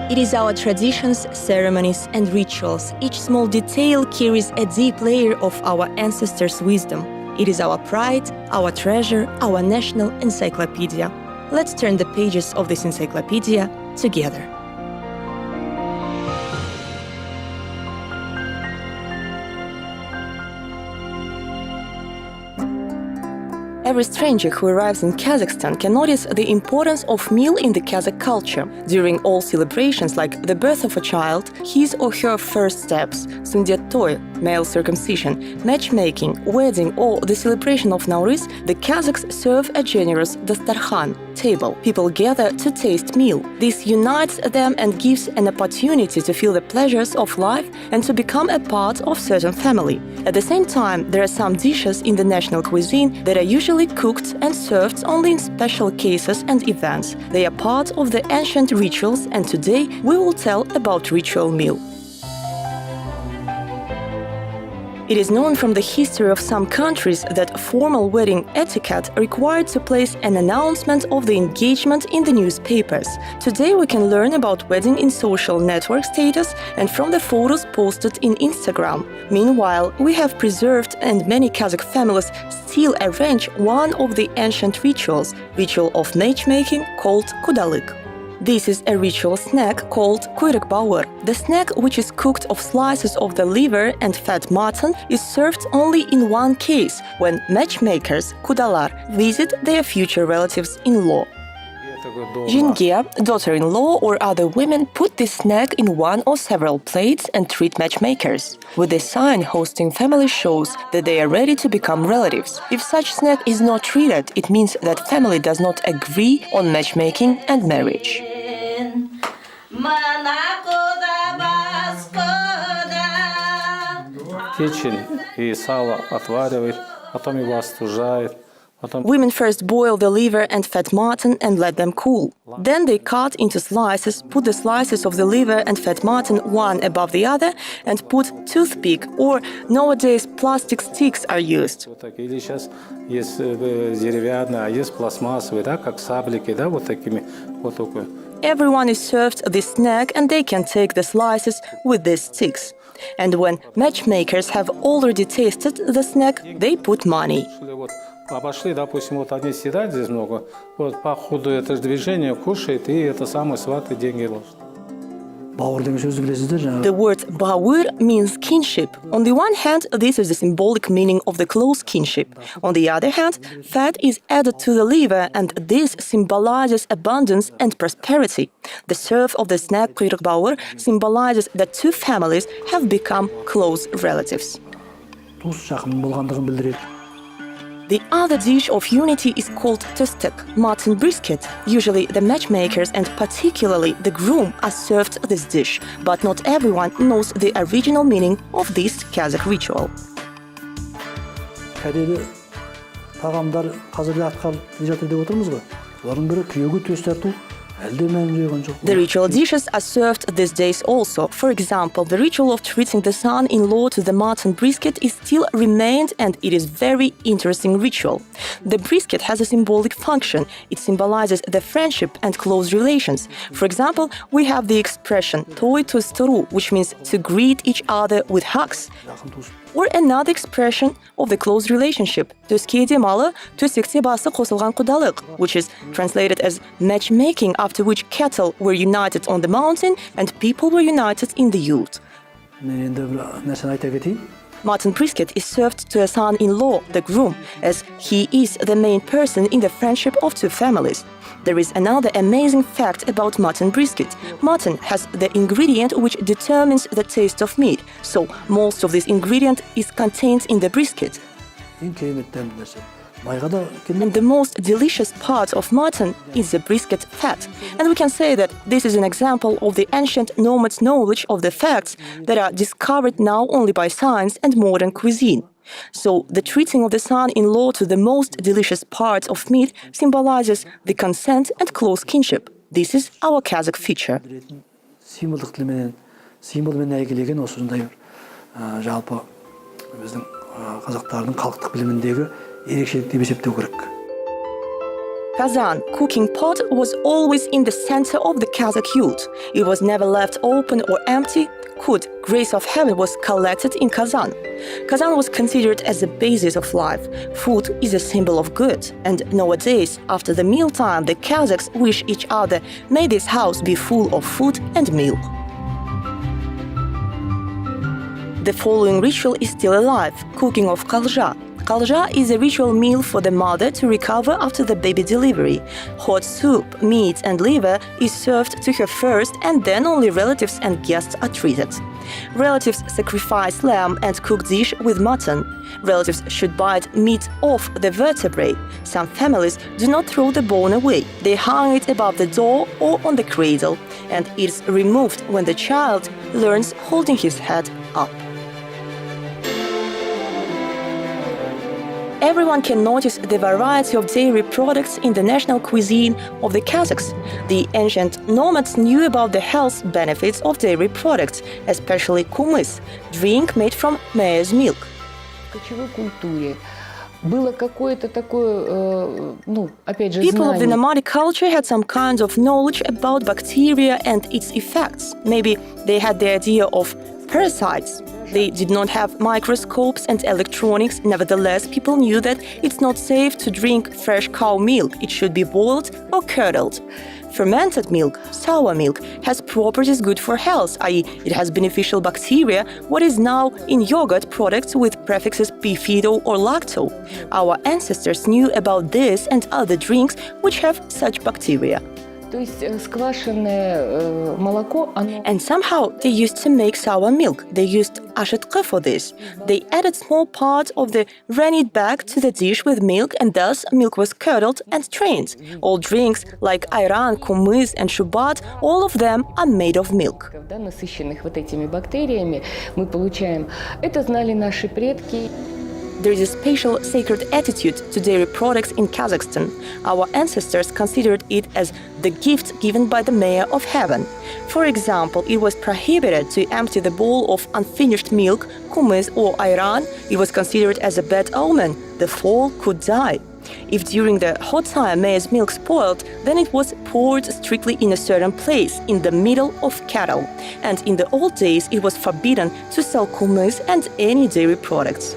It is our traditions, ceremonies, and rituals. Each small detail carries a deep layer of our ancestors' wisdom. It is our pride, our treasure, our national encyclopedia. Let's turn the pages of this encyclopedia together. Every stranger who arrives in Kazakhstan can notice the importance of meal in the Kazakh culture. During all celebrations like the birth of a child, his or her first steps, sundet toy, male circumcision, matchmaking, wedding, or the celebration of Nowruz, the Kazakhs serve a generous dastarkhan, table. People gather to taste meal. This unites them and gives an opportunity to feel the pleasures of life and to become a part of certain family. At the same time, there are some dishes in the national cuisine that are usually cooked and served only in special cases and events. They are part of the ancient rituals, and today we will tell about ritual meal. It is known from the history of some countries that formal wedding etiquette required to place an announcement of the engagement in the newspapers. Today we can learn about wedding in social network status and from the photos posted in Instagram. Meanwhile, we have preserved and many Kazakh families still arrange one of the ancient ritual of matchmaking called kudalık. This is a ritual snack called kuyruk bauır. The snack, which is cooked of slices of the liver and fat mutton, is served only in one case, when matchmakers, kudalar, visit their future relatives-in-law. Yenge, daughter-in-law or other women put this snack in one or several plates and treat matchmakers. With this sign, hosting family shows that they are ready to become relatives. If such snack is not treated, it means that family does not agree on matchmaking and marriage. Печень и сало отваривает, потом его остужает. Women first boil the liver and fat mutton and let them cool. Then they cut into slices, put the slices of the liver and fat mutton one above the other, and put toothpick, or nowadays plastic sticks are used. Или сейчас есть деревянные, а есть пластмассовые, да, как саблики, да, вот такими, вот такой. Everyone is served this snack and they can take the slices with these sticks. And when matchmakers have already tasted the snack, they put money. Обошли, допустим, вот они съедают здесь много, вот по ходу это движение кушает, и это самое сваты деньги ложат. The word bauır means kinship. On the one hand, this is the symbolic meaning of the close kinship. On the other hand, fat is added to the liver, and this symbolizes abundance and prosperity. The serve of the snack kuyruk bauır symbolizes that two families have become close relatives. The other dish of unity is called tıstık, mutton brisket. Usually the matchmakers and particularly the groom are served this dish, but not everyone knows the original meaning of this Kazakh ritual. The ritual dishes are served these days also. For example, the ritual of treating the son-in-law to the mutton brisket is still remained, and it is very interesting ritual. The brisket has a symbolic function. It symbolizes the friendship and close relations. For example, we have the expression "toy tusturu," which means to greet each other with hugs. Or another expression of the close relationship, "Төске демалы, төсекте басы қосылған құдалық," which is translated as matchmaking, after which cattle were united on the mountain and people were united in the youth. Mutton brisket is served to a son-in-law, the groom, as he is the main person in the friendship of two families. There is another amazing fact about mutton brisket. Mutton has the ingredient which determines the taste of meat, so most of this ingredient is contained in the brisket. And the most delicious part of mutton is the brisket fat. And we can say that this is an example of the ancient nomads' knowledge of the facts that are discovered now only by science and modern cuisine. So the treating of the son-in-law to the most delicious parts of meat symbolizes the consent and close kinship. This is our Kazakh feature. Kazan, cooking pot, was always in the center of the Kazakh yurt. It was never left open or empty. Food, grace of heaven, was collected in Kazan. Kazan was considered as the basis of life. Food is a symbol of good, and nowadays, after the mealtime, the Kazakhs wish each other, may this house be full of food and meal. The following ritual is still alive: cooking of kalja. Kalja is a ritual meal for the mother to recover after the baby delivery. Hot soup, meat and liver is served to her first, and then only relatives and guests are treated. Relatives sacrifice lamb and cook dish with mutton. Relatives should bite meat off the vertebrae. Some families do not throw the bone away. They hang it above the door or on the cradle, and it's removed when the child learns holding his head up. Everyone can notice the variety of dairy products in the national cuisine of the Kazakhs. The ancient nomads knew about the health benefits of dairy products, especially kumis, drink made from maize milk. Кочевой культуре было какое-то такое, опять же, People of the знание. nomadic culture had some kind of knowledge about bacteria and its effects. Maybe they had the idea of parasites. They did not have microscopes and electronics. Nevertheless, people knew that it's not safe to drink fresh cow milk. It should be boiled or curdled. Fermented milk, sour milk, has properties good for health, i.e., it has beneficial bacteria, what is now in yogurt products with prefixes bifido or lacto. Our ancestors knew about this and other drinks which have such bacteria. То есть сквашенное молоко, оно... And somehow they used to make sour milk. They used ashetkhe for this. They added small part of the rennet back to the dish with milk, and thus milk was curdled and strained. All drinks like ayran, kumis and shubat, all of them are made of milk. Да, насыщенных вот этими бактериями мы получаем. Это знали наши предки. There is a special sacred attitude to dairy products in Kazakhstan. Our ancestors considered it as the gift given by the mayor of heaven. For example, it was prohibited to empty the bowl of unfinished milk, kumis or ayran. It was considered as a bad omen. The foal could die. If during the hot time maize milk spoiled, then it was poured strictly in a certain place, in the middle of cattle. And in the old days, it was forbidden to sell kumis and any dairy products.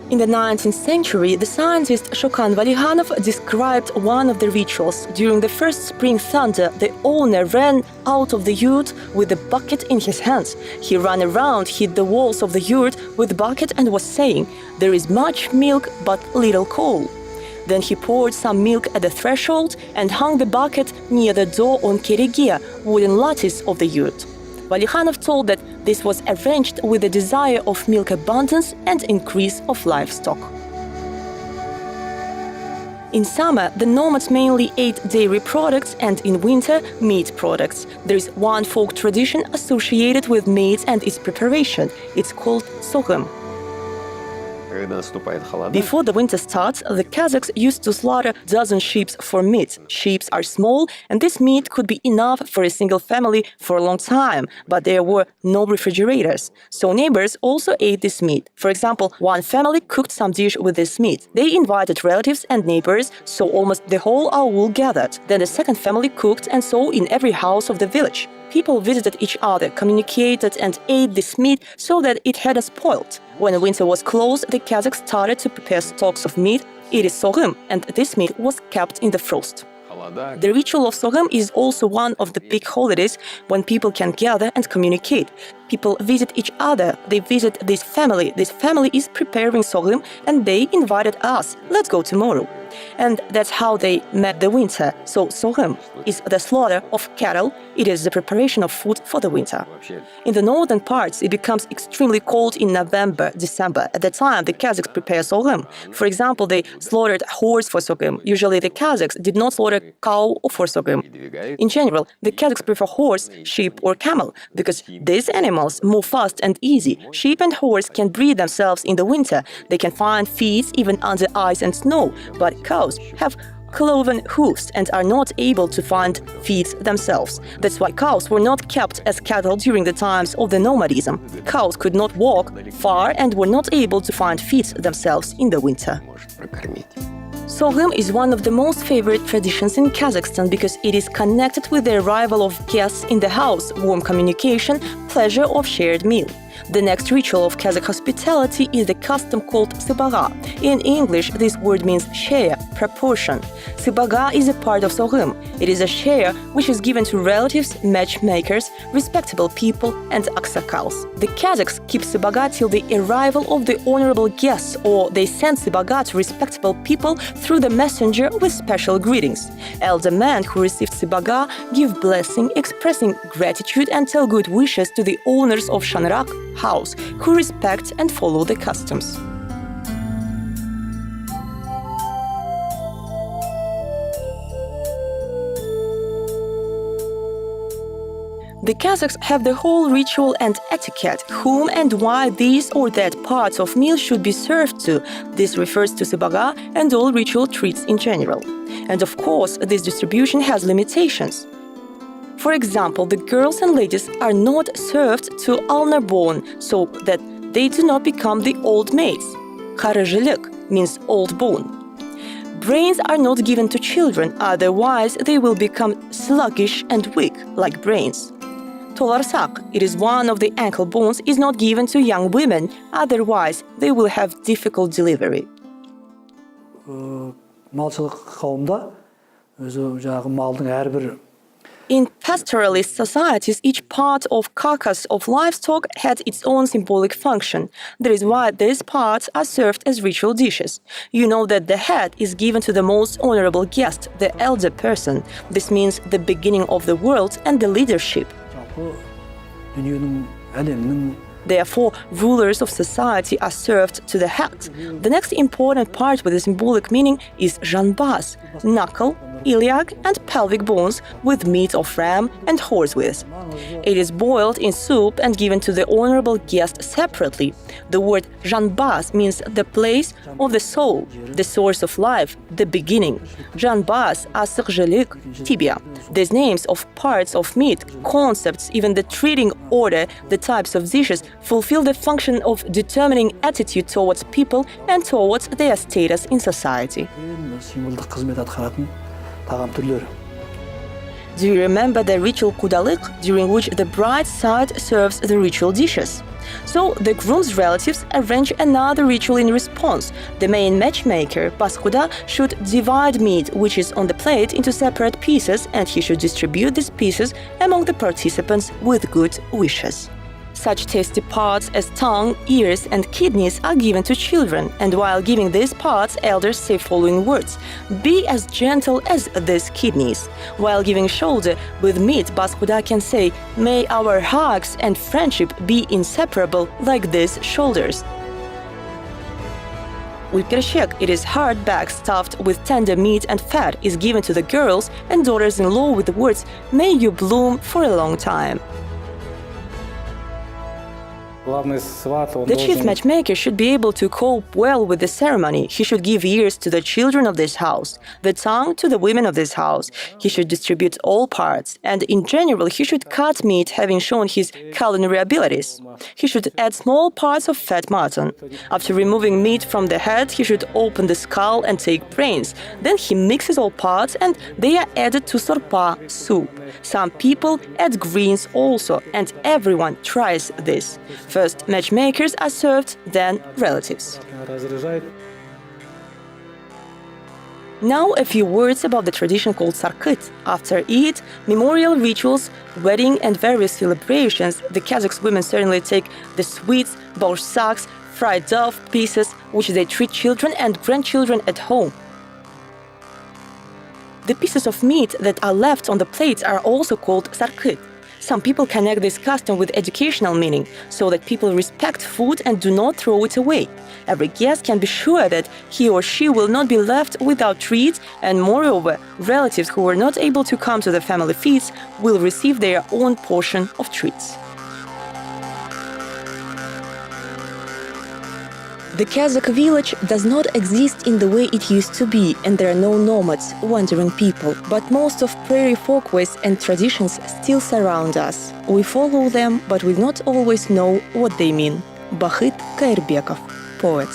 In the 19th century, the scientist Shokan Valikhanov described one of the rituals. During the first spring thunder, the owner ran out of the yurt with a bucket in his hands. He ran around, hit the walls of the yurt with the bucket and was saying, "There is much milk but little coal." Then he poured some milk at the threshold and hung the bucket near the door on keregia, wooden lattice of the yurt. Valikhanov told that this was arranged with the desire of milk abundance and increase of livestock. In summer, the nomads mainly ate dairy products, and in winter, meat products. There is one folk tradition associated with meat and its preparation. It's called sogum. Before the winter starts, the Kazakhs used to slaughter a dozen sheep for meat. Sheep are small, and this meat could be enough for a single family for a long time, but there were no refrigerators. So neighbors also ate this meat. For example, one family cooked some dish with this meat. They invited relatives and neighbors, so almost the whole aul gathered. Then the second family cooked, and so in every house of the village. People visited each other, communicated and ate this meat so that it hadn't spoiled. When winter was close, the Kazakhs started to prepare stocks of meat. It is sogum, and this meat was kept in the frost. The ritual of sogum is also one of the big holidays when people can gather and communicate. People visit each other, they visit this family. This family is preparing sogum and they invited us. Let's go tomorrow. And that's how they met the winter. So sogum is the slaughter of cattle. It is the preparation of food for the winter. In the northern parts, it becomes extremely cold in November, December. At that time, the Kazakhs prepare sogum. For example, they slaughtered horse for sogum. Usually the Kazakhs did not slaughter cow for sogum. In general, the Kazakhs prefer horse, sheep or camel because these animals move fast and easy. Sheep and horse can breathe themselves in the winter. They can find feeds even under ice and snow. But cows have cloven hoofs and are not able to find feeds themselves. That's why cows were not kept as cattle during the times of the nomadism. Cows could not walk far and were not able to find feeds themselves in the winter. Sogim is one of the most favorite traditions in Kazakhstan because it is connected with the arrival of guests in the house, warm communication, pleasure of shared meal. The next ritual of Kazakh hospitality is the custom called sybaga. In English, this word means share, proportion. Sybaga is a part of Sogim. It is a share which is given to relatives, matchmakers, respectable people, and aksakals. The Kazakhs keep sybaga till the arrival of the honorable guests, or they send sybaga to respectable people through the messenger with special greetings. Elder men who receive sybaga give blessing, expressing gratitude and tell good wishes to the owners of Shanrak house, who respect and follow the customs. The Kazakhs have the whole ritual and etiquette, whom and why these or that parts of meal should be served to. This refers to sybaga and all ritual treats in general. And of course, this distribution has limitations. For example, the girls and ladies are not served to alnarbon so that they do not become the old maids. Karıcılık means old bone. Brains are not given to children, otherwise they will become sluggish and weak, like brains. Tolarsak, it is one of the ankle bones, is not given to young women, otherwise they will have difficult delivery. Малшылық қауымда өзі жаңағы малдың әрбір In pastoralist societies, each part of carcass of livestock had its own symbolic function. That is why these parts are served as ritual dishes. You know that the head is given to the most honorable guest, the elder person. This means the beginning of the world and the leadership. дүниенің, әлемнің Therefore, rulers of society are served to the head. The next important part with a symbolic meaning is janbaz, knuckle, iliac and pelvic bones with meat of ram and horse with. It is boiled in soup and given to the honorable guest separately. The word janbaz means the place of the soul, the source of life, the beginning. Janbaz, asıkjılık, tibia. These names of parts of meat, concepts, even the treating order, the types of dishes, fulfill the function of determining attitude towards people and towards their status in society. символдық қызмет атқаратын тағам түрлері. Do you remember the ritual kudalık, during which the bride's side serves the ritual dishes? So the groom's relatives arrange another ritual in response. The main matchmaker, Baskuda, should divide meat which is on the plate into separate pieces, and he should distribute these pieces among the participants with good wishes. Such tasty parts as tongue, ears, and kidneys are given to children, and while giving these parts, elders say following words: "Be as gentle as these kidneys." While giving shoulder with meat, Baskuda can say, "May our hugs and friendship be inseparable like these shoulders." With kershek, it is hard bag stuffed with tender meat and fat, is given to the girls and daughters-in-law with the words, "May you bloom for a long time." The chief matchmaker should be able to cope well with the ceremony. He should give ears to the children of this house, the tongue to the women of this house. He should distribute all parts, and in general, he should cut meat having shown his culinary abilities. He should add small parts of fat mutton. After removing meat from the head, he should open the skull and take brains. Then he mixes all parts and they are added to sorpa, soup. Some people add greens also, and everyone tries this. First, matchmakers are served, then relatives. Now a few words about the tradition called sarkıt. After it, memorial rituals, wedding and various celebrations, the Kazakh women certainly take the sweets, borsaks, fried dove pieces, which they treat children and grandchildren at home. The pieces of meat that are left on the plates are also called sarkıt. Some people connect this custom with educational meaning, so that people respect food and do not throw it away. Every guest can be sure that he or she will not be left without treats, and moreover, relatives who were not able to come to the family feasts will receive their own portion of treats. The Kazakh village does not exist in the way it used to be, and there are no nomads, wandering people. But most of prairie folkways and traditions still surround us. We follow them, but we not always know what they mean. Bahit Kairbekov, poet.